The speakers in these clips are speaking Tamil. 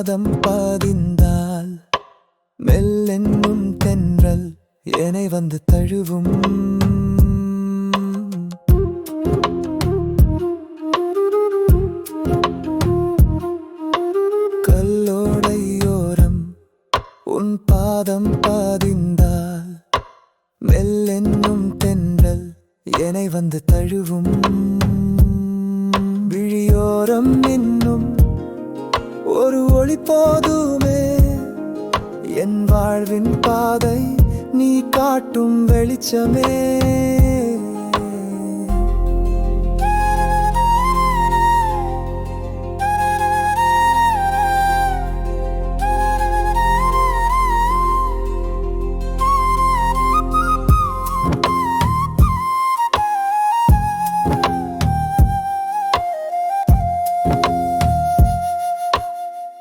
பாதம் பதிந்தால் மெல்லென்னும் தென்றல் என்னை வந்து தழுவும். கல்லோடையோரம் உன் பாதம் பதிந்தால் மெல்லென்னும் தென்றல் என்னை வந்து தழுவும். விழியோரம் இன்னும் ஒரு ஒளி போதுமே, என் வாழ்வின் பாதை நீ காட்டும் வெளிச்சமே.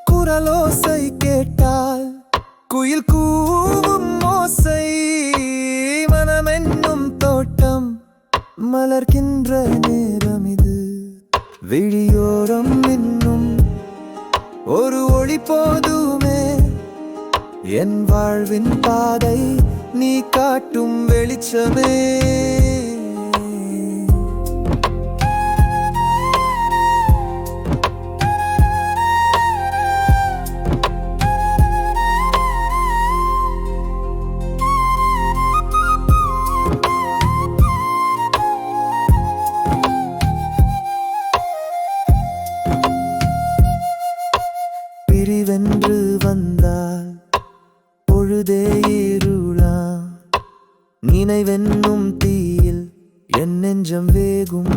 குரலோசை கேட்டால் குயில் கூவும் ஓசை, மனமென்னும் தோட்டம் மலர்கின்ற நேரம் இது. விழியோரம் இன்னும் ஒரு ஒளி போதுமே, என் வாழ்வின் பாதை நீ காட்டும் வெளிச்சமே. பிரிவென்று வந்தால் பொழுதே இருளா, நினைவென்னும் தீயில் என் நெஞ்சம் வேகும்.